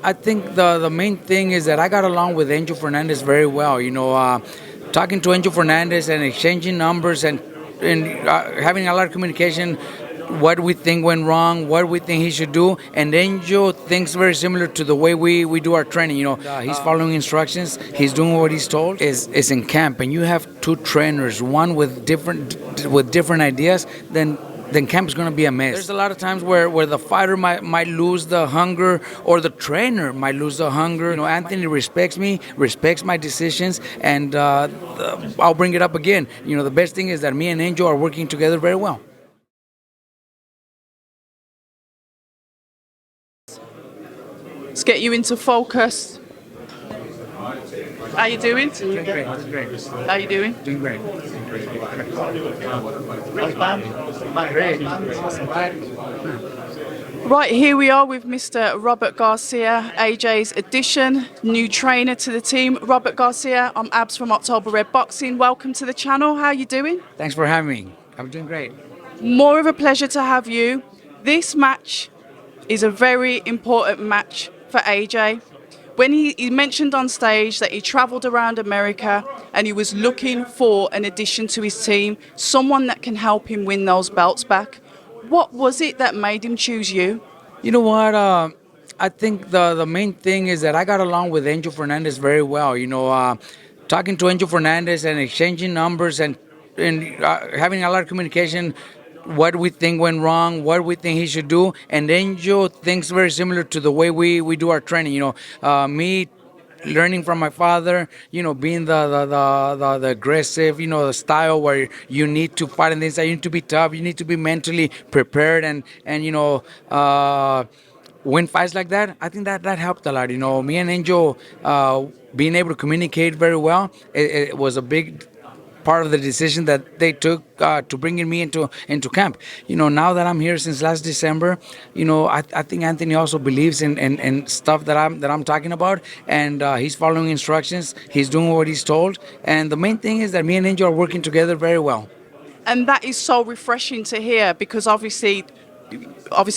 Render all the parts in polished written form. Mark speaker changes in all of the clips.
Speaker 1: I think the main thing is that I got along with Angel Fernandez very well. Talking to Angel Fernandez and exchanging numbers and having a lot of communication. What we think went wrong, what we think he should do, and Angel thinks very similar to the way we do our training. He's following instructions, he's doing what he's told. Is in camp, and you have two trainers, one with different ideas, then camp is going to be a mess. There's a lot of times where the fighter might lose the hunger, or the trainer might lose the hunger. Anthony respects me, respects my decisions, and I'll bring it up again. The best thing is that me and Angel are working together very well.
Speaker 2: Let's get you into focus. How you doing?
Speaker 1: Doing great, doing great.
Speaker 2: How you doing?
Speaker 1: Doing great.
Speaker 2: Right, here we are with Mr. Robert Garcia, AJ's addition, new trainer to the team. Robert Garcia, I'm Abs from October Red Boxing. Welcome to the channel. How you doing?
Speaker 1: Thanks for having me. I'm doing great.
Speaker 2: More of a pleasure to have you. This match is a very important match for AJ. When he mentioned on stage that he travelled around America and he was looking for an addition to his team, someone that can help him win those belts back. What was it that made him choose you?
Speaker 1: You know what? I think the main thing is that I got along with Angel Fernandez very well. Talking to Angel Fernandez and exchanging numbers and having a lot of communication. What we think went wrong, what we think he should do, and Angel thinks very similar to the way we do our training. Me learning from my father, being the aggressive, the style where you need to fight in the inside, you need to be tough, you need to be mentally prepared, and win fights like that. I think that helped a lot. Me and Angel being able to communicate very well, it was a big part of the decision that they took to bringing me into camp. Now that I'm here since last December, I think Anthony also believes in stuff that I'm talking about, and he's following instructions. He's doing what he's told, and the main thing is that me and Angel are working together very well.
Speaker 2: And that is so refreshing to hear, because obviously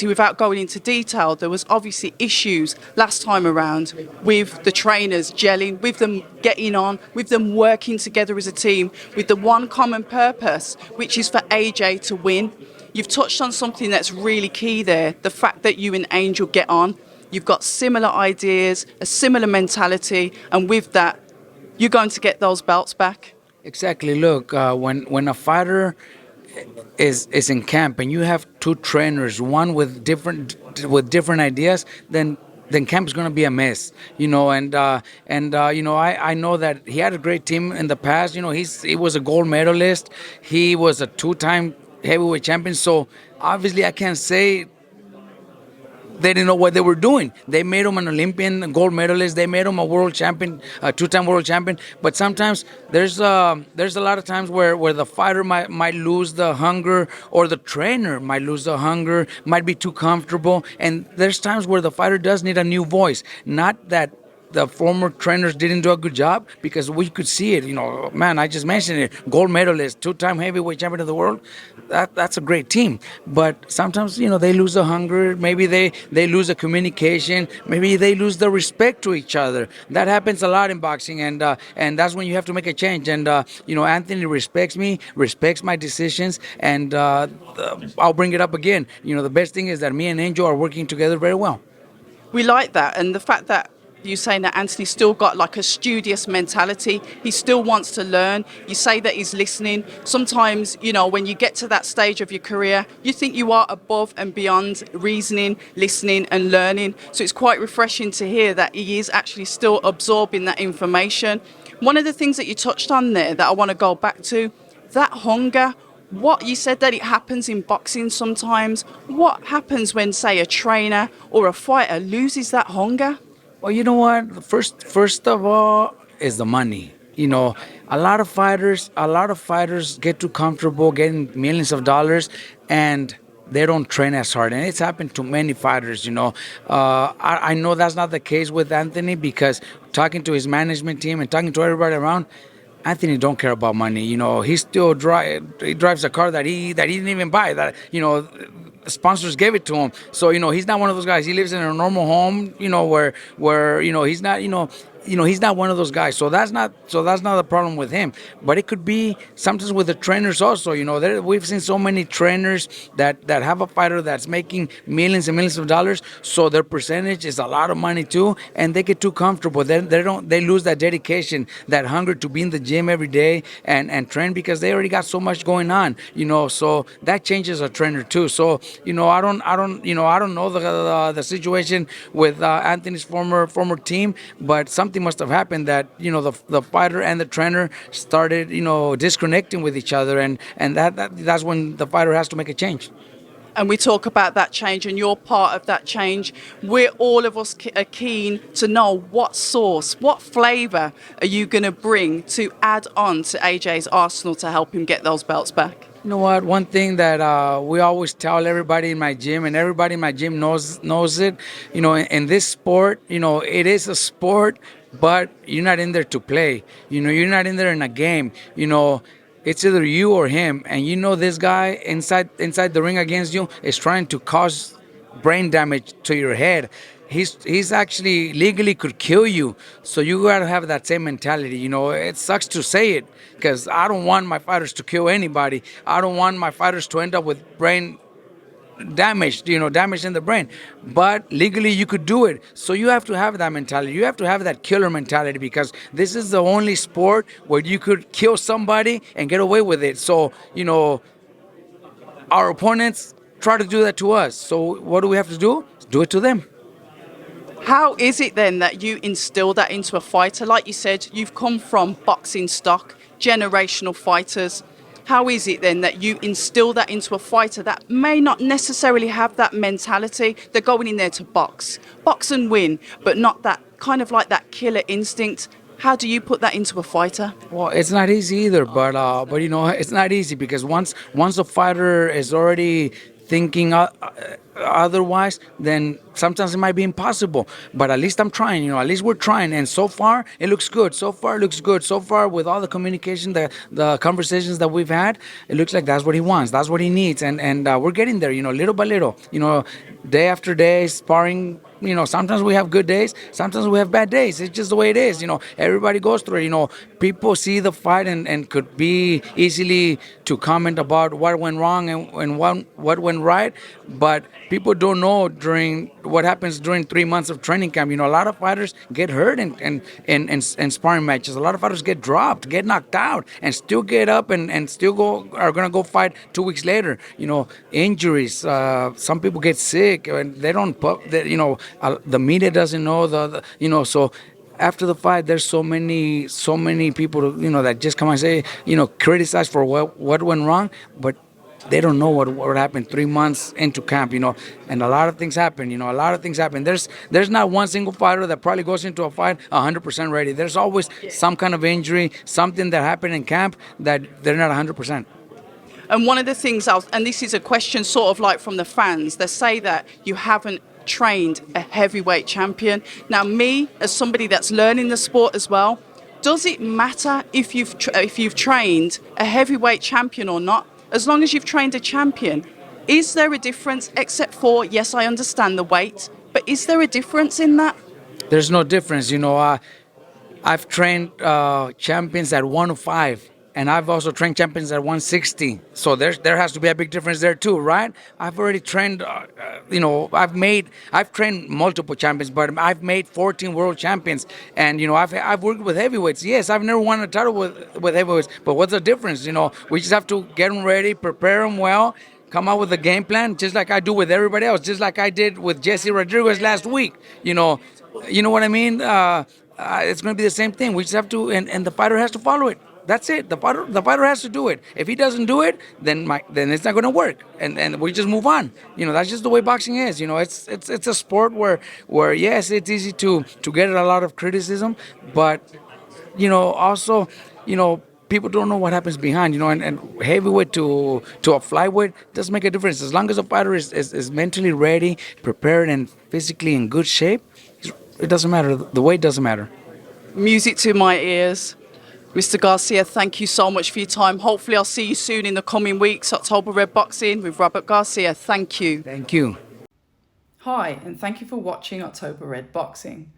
Speaker 2: without going into detail, there was obviously issues last time around with the trainers gelling, with them getting on, with them working together as a team, with the one common purpose, which is for AJ to win. You've touched on something that's really key there, the fact that you and Angel get on. You've got similar ideas, a similar mentality, and with that, you're going to get those belts back.
Speaker 1: Exactly. Look, when a fighter is in camp and you have two trainers, one with different ideas, then camp is going to be a mess. I know that he had a great team in the past. He was a gold medalist. He was a two-time heavyweight champion. So obviously, I can't say they didn't know what they were doing. They made him an Olympian gold medalist. They made him a world champion, a two-time world champion. But sometimes there's a lot of times where the fighter might lose the hunger, or the trainer might lose the hunger, might be too comfortable. And there's times where the fighter does need a new voice. Not that the former trainers didn't do a good job, because we could see it. Man, I just mentioned it. Gold medalist, two-time heavyweight champion of the world. That's a great team. But sometimes, they lose the hunger. Maybe they lose the communication. Maybe they lose the respect to each other. That happens a lot in boxing, and that's when you have to make a change. And Anthony respects me, respects my decisions, and I'll bring it up again. The best thing is that me and Angel are working together very well.
Speaker 2: We like that, and the fact that you're saying that Anthony still got like a studious mentality. He still wants to learn. You say that he's listening. Sometimes, when you get to that stage of your career, you think you are above and beyond reasoning, listening and learning. So it's quite refreshing to hear that he is actually still absorbing that information. One of the things that you touched on there that I want to go back to, that hunger. What you said that it happens in boxing sometimes. What happens when, say, a trainer or a fighter loses that hunger?
Speaker 1: Well, you know what? First of all, is the money. A lot of fighters get too comfortable getting millions of dollars, and they don't train as hard. And it's happened to many fighters. I know that's not the case with Anthony, because talking to his management team and talking to everybody around, Anthony don't care about money. He still drives a car that he didn't even buy. sponsors gave it to him. So he's not one of those guys. He lives in a normal home, where he's not, he's not one of those guys. So that's not the problem with him. But it could be sometimes with the trainers also. We've seen so many trainers that have a fighter that's making millions and millions of dollars. So their percentage is a lot of money too, and they get too comfortable. They lose that dedication, that hunger to be in the gym every day and train because they already got so much going on. So that changes a trainer too. So I don't know the situation with Anthony's former team, but something must have happened that the fighter and the trainer started disconnecting with each other, and that's when the fighter has to make a change.
Speaker 2: And we talk about that change, and you're part of that change. We're all of us are keen to know what sauce, what flavour are you going to bring to add on to AJ's arsenal to help him get those belts back?
Speaker 1: You know what? One thing that we always tell everybody in my gym, and everybody in my gym knows it. In this sport, it is a sport, but you're not in there to play. You're not in there in a game. It's either you or him, and this guy inside the ring against you is trying to cause brain damage to your head. He's actually legally could kill you. So you gotta have that same mentality. It sucks to say it because I don't want my fighters to kill anybody. I don't want my fighters to end up with brain damage, damage in the brain. But legally you could do it. So you have to have that mentality. You have to have that killer mentality because this is the only sport where you could kill somebody and get away with it. So, our opponents try to do that to us. So what do we have to do? Do it to them.
Speaker 2: How is it then that you instill that into a fighter? Like you said, you've come from boxing stock, generational fighters. How is it then that you instill that into a fighter that may not necessarily have that mentality? They're going in there to box and win, but not that kind of like that killer instinct. How do you put that into a fighter?
Speaker 1: Well, it's not easy either, but it's not easy because once a fighter is already thinking otherwise, then sometimes it might be impossible. But at least I'm trying. At least we're trying, and so far it looks good. So far it looks good. So far with all the communication, the conversations that we've had, it looks like that's what he wants. That's what he needs, and we're getting there. Little by little. Day after day, sparring. Sometimes we have good days, sometimes we have bad days. It's just the way it is. Everybody goes through it. People see the fight and could be easily to comment about what went wrong and what went right. But people don't know during what happens during 3 months of training camp. A lot of fighters get hurt in sparring matches. A lot of fighters get dropped, get knocked out, and still get up and still are going to go fight 2 weeks later. Injuries. Some people get sick and they don't the media doesn't know so after the fight there's so many people that just come and say criticize for what went wrong, but they don't know what happened 3 months into camp, and a lot of things happen. A lot of things happen. There's not one single fighter that probably goes into a fight 100% ready. There's always some kind of injury, something that happened in camp that they're not 100%.
Speaker 2: And one of the things and this is a question sort of like from the fans, they say that you haven't trained a heavyweight champion. Now, me, as somebody that's learning the sport as well, does it matter if you've trained a heavyweight champion or not? As long as you've trained a champion, is there a difference? Except for, yes, I understand the weight, but is there a difference in that?
Speaker 1: There's no difference. I've trained champions at 105, and I've also trained champions at 160. So there has to be a big difference there too, right? I've already trained. I've trained multiple champions, but I've made 14 world champions, and I've worked with heavyweights. Yes, I've never won a title with heavyweights, but what's the difference? We just have to get them ready, prepare them well. Come out with a game plan, just like I do with everybody else, just like I did with Jesse Rodriguez last week. You know what I mean? It's going to be the same thing. We just have to, and the fighter has to follow it. That's it. The fighter has to do it. If he doesn't do it, then it's not going to work, and we just move on. That's just the way boxing is. It's a sport where yes, it's easy to get a lot of criticism, but also people don't know what happens behind. And heavyweight to a flyweight doesn't make a difference as long as a fighter is mentally ready, prepared, and physically in good shape. It doesn't matter. The weight doesn't matter.
Speaker 2: Music to my ears. Mr. Garcia, thank you so much for your time. Hopefully, I'll see you soon in the coming weeks. October Red Boxing with Robert Garcia. Thank you.
Speaker 1: Thank you.
Speaker 3: Hi, and thank you for watching October Red Boxing.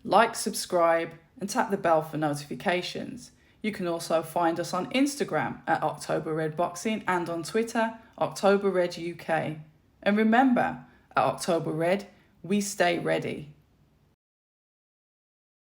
Speaker 3: Like, subscribe, and tap the bell for notifications. You can also find us on Instagram at October Red Boxing and on Twitter, October Red UK. And remember, at October Red, we stay ready.